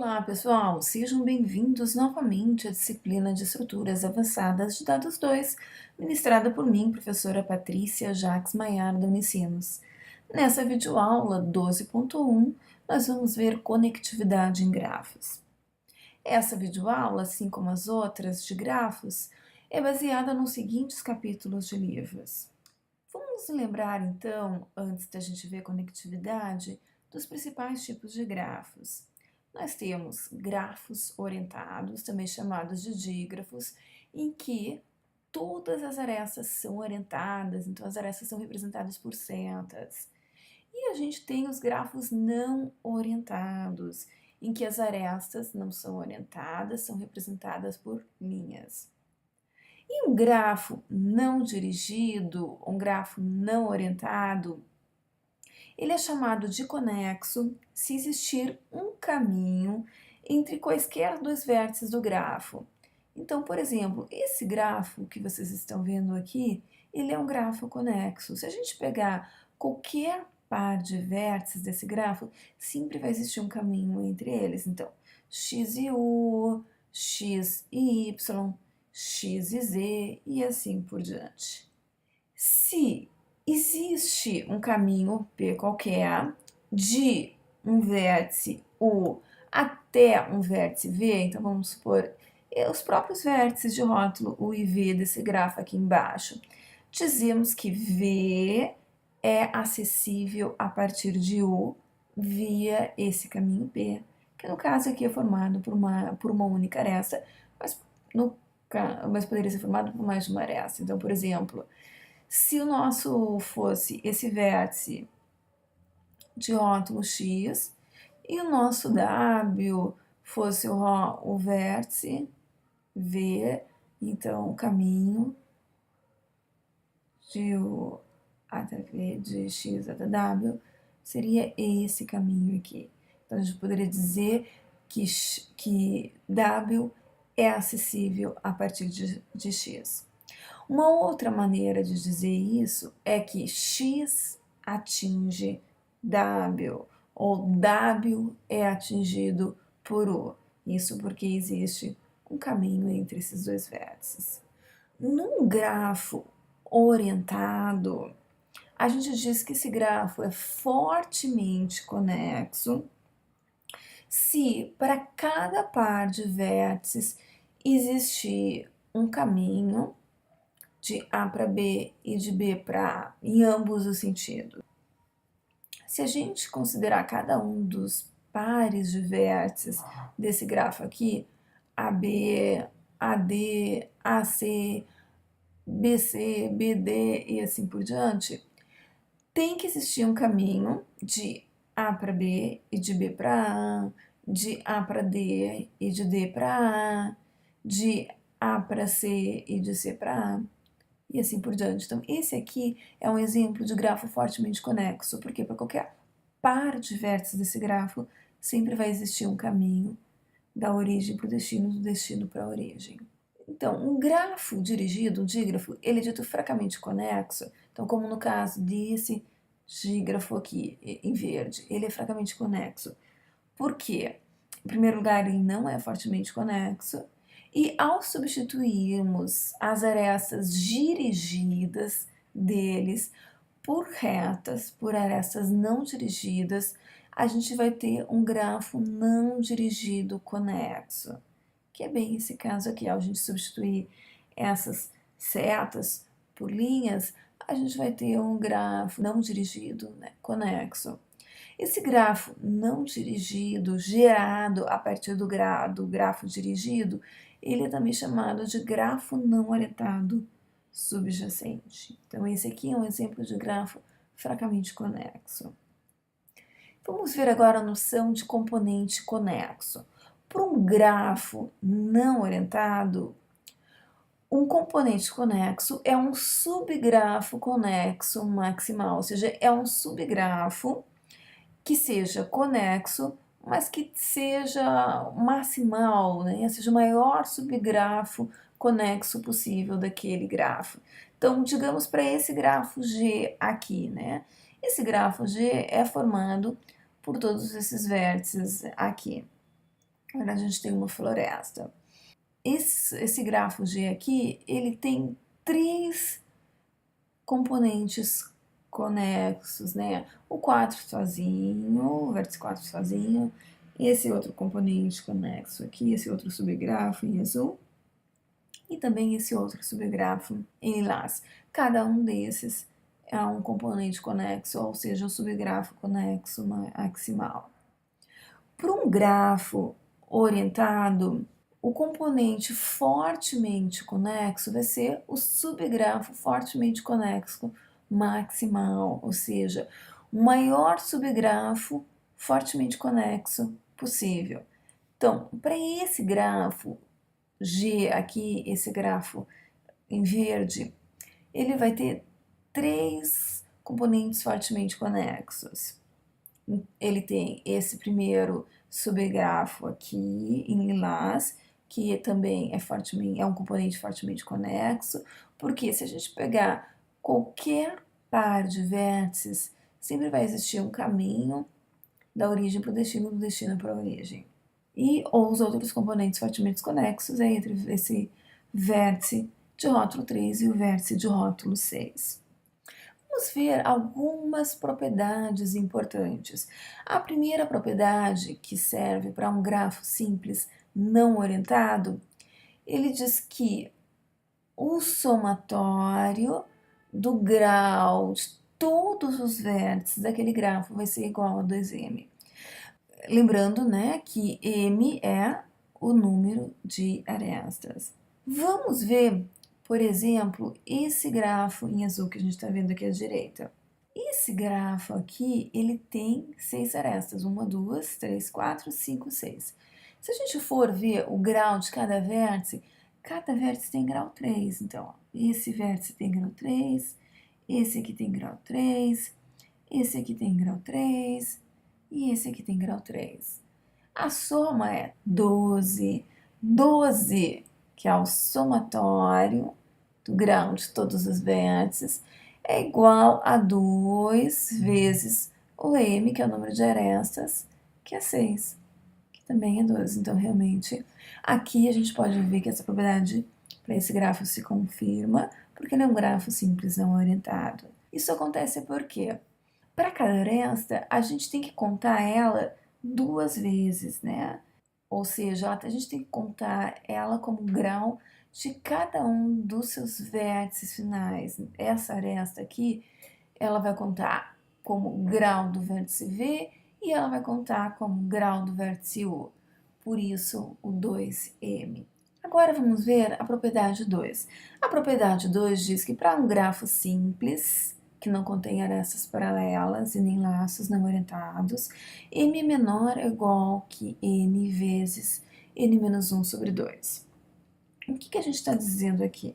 Olá, pessoal! Sejam bem-vindos novamente à disciplina de Estruturas Avançadas de Dados 2, ministrada por mim, professora Patrícia Jacques Maiar da Unicinos. Nessa videoaula 12.1, nós vamos ver conectividade em grafos. Essa videoaula, assim como as outras de grafos, é baseada nos seguintes capítulos de livros. Vamos lembrar, então, antes da gente ver conectividade, dos principais tipos de grafos. Nós temos grafos orientados, também chamados de dígrafos, em que todas as arestas são orientadas, então as arestas são representadas por setas. E a gente tem os grafos não orientados, em que as arestas não são orientadas, são representadas por linhas. E um grafo não dirigido, um grafo não orientado, ele é chamado de conexo se existir um caminho entre quaisquer dois vértices do grafo. Então, por exemplo, esse grafo que vocês estão vendo aqui, ele é um grafo conexo. Se a gente pegar qualquer par de vértices desse grafo, sempre vai existir um caminho entre eles. Então, x e u, x e y, x e z e assim por diante. Se existe um caminho P qualquer de um vértice U até um vértice V, então vamos supor os próprios vértices de rótulo U e V desse grafo aqui embaixo, dizemos que V é acessível a partir de U via esse caminho P, que no caso aqui é formado por uma única aresta, mas poderia ser formado por mais de uma aresta. Então, por exemplo, se o nosso fosse esse vértice de rótulo X e o nosso W fosse o vértice V, então o caminho de U até V, de X até W, seria esse caminho aqui. Então, a gente poderia dizer que W é acessível a partir de X. Uma outra maneira de dizer isso é que X atinge W, ou W é atingido por U. Isso porque existe um caminho entre esses dois vértices. Num grafo orientado, a gente diz que esse grafo é fortemente conexo se para cada par de vértices existir um caminho de A para B e de B para A, em ambos os sentidos. Se a gente considerar cada um dos pares de vértices desse grafo aqui, AB, AD, AC, BC, BD e assim por diante, tem que existir um caminho de A para B e de B para A, de A para D e de D para A, de A para C e de C para A, e assim por diante. Então, esse aqui é um exemplo de grafo fortemente conexo, porque para qualquer par de vértices desse grafo, sempre vai existir um caminho da origem para o destino, do destino para a origem. Então, um grafo dirigido, um dígrafo, ele é dito fracamente conexo, então como no caso desse dígrafo aqui, em verde, ele é fracamente conexo. Por quê? Em primeiro lugar, ele não é fortemente conexo, e ao substituirmos as arestas dirigidas deles por retas, por arestas não dirigidas, a gente vai ter um grafo não dirigido conexo, que é bem esse caso aqui. Ao gente substituir essas setas por linhas, a gente vai ter um grafo não dirigido, né, conexo. Esse grafo não dirigido, gerado a partir do grafo dirigido, ele é também chamado de grafo não orientado subjacente. Então, esse aqui é um exemplo de grafo fracamente conexo. Vamos ver agora a noção de componente conexo. Para um grafo não orientado, um componente conexo é um subgrafo conexo maximal, ou seja, é um subgrafo que seja conexo, mas que seja maximal, né? Seja o maior subgrafo conexo possível daquele grafo. Então, digamos para esse grafo G aqui, né? Esse grafo G é formado por todos esses vértices aqui. Na verdade, a gente tem uma floresta. Esse grafo G aqui, ele tem 3 componentes conexos, né? O 4 sozinho, o vértice 4 sozinho, esse outro componente conexo aqui, esse outro subgrafo em azul, e também esse outro subgrafo em lilás. Cada um desses é um componente conexo, ou seja, o subgrafo conexo aximal. Para um grafo orientado, o componente fortemente conexo vai ser o subgrafo fortemente conexo maximal, ou seja, o maior subgrafo fortemente conexo possível. Então, para esse grafo G aqui, esse grafo em verde, ele vai ter 3 componentes fortemente conexos. Ele tem esse primeiro subgrafo aqui em lilás, que também é um componente fortemente conexo, porque se a gente pegar qualquer par de vértices, sempre vai existir um caminho da origem para o destino, do destino para a origem. E ou os outros componentes fortemente conexos é entre esse vértice de rótulo 3 e o vértice de rótulo 6. Vamos ver algumas propriedades importantes. A primeira propriedade, que serve para um grafo simples não orientado, ele diz que o somatório do grau de todos os vértices daquele grafo vai ser igual a 2m. Lembrando, né, que m é o número de arestas. Vamos ver, por exemplo, esse grafo em azul que a gente está vendo aqui à direita. Esse grafo aqui, ele tem 6 arestas, 1, 2, 3, 4, 5, 6. Se a gente for ver o grau de cada vértice tem grau 3. Então, ó, esse vértice tem grau 3, esse aqui tem grau 3, esse aqui tem grau 3 e esse aqui tem grau 3. A soma é 12. 12, que é o somatório do grau de todos os vértices, é igual a 2 vezes o m, que é o número de arestas, que é 6, que também é 12. Então, realmente, aqui a gente pode ver que essa propriedade para esse grafo se confirma, porque ele é um grafo simples não orientado. Isso acontece porque, para cada aresta, a gente tem que contar ela 2 vezes, né? Ou seja, a gente tem que contar ela como grau de cada um dos seus vértices finais. Essa aresta aqui, ela vai contar como grau do vértice V e ela vai contar como grau do vértice U. Por isso, o 2m. Agora vamos ver a propriedade 2. A propriedade 2 diz que para um grafo simples, que não contém arestas paralelas e nem laços não orientados, m menor é igual que n vezes n menos 1 sobre 2. O que a gente está dizendo aqui?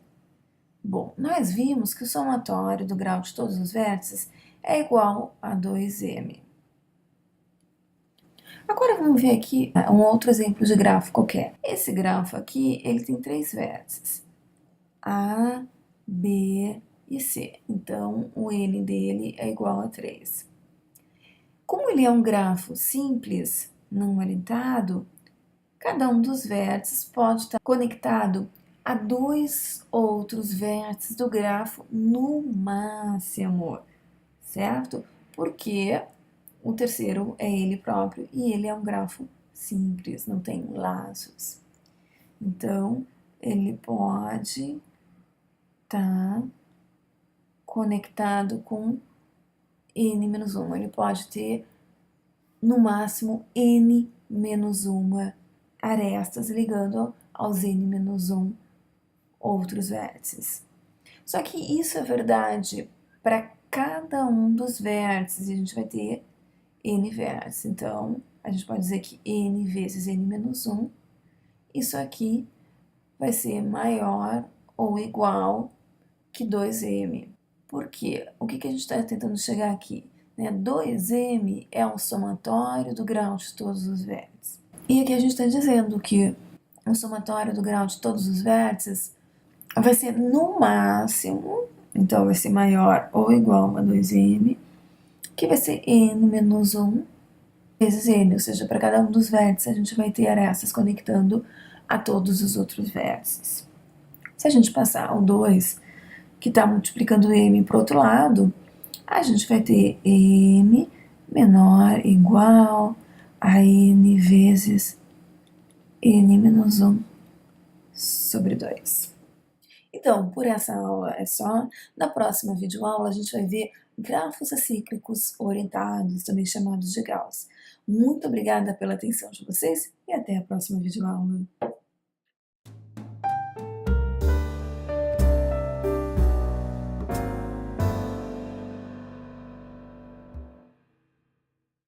Bom, nós vimos que o somatório do grau de todos os vértices é igual a 2m. Agora vamos ver aqui um outro exemplo de grafo qualquer. Esse grafo aqui, ele tem 3 vértices, A, B e C. Então, o n dele é igual a 3. Como ele é um grafo simples, não orientado, cada um dos vértices pode estar conectado a 2 outros vértices do grafo no máximo, certo? Porque o terceiro é ele próprio e ele é um grafo simples, não tem laços. Então, ele pode estar conectado com n-1. Ele pode ter, no máximo, n-1 arestas ligando aos n-1 outros vértices. Só que isso é verdade para cada um dos vértices, e a gente vai ter n vértices. Então, a gente pode dizer que n vezes n-1, isso aqui vai ser maior ou igual que 2m. Por quê? O que a gente está tentando chegar aqui? 2m é o somatório do grau de todos os vértices. E aqui a gente está dizendo que o somatório do grau de todos os vértices vai ser no máximo, então vai ser maior ou igual a 2m, que vai ser n menos 1 vezes ele, ou seja, para cada um dos vértices a gente vai ter arestas conectando a todos os outros vértices. Se a gente passar o 2, que está multiplicando m para o outro lado, a gente vai ter m menor igual a n vezes n menos 1 sobre 2. Então, por essa aula é só. Na próxima videoaula a gente vai ver grafos acíclicos orientados, também chamados de Gauss. Muito obrigada pela atenção de vocês e até a próxima videoaula.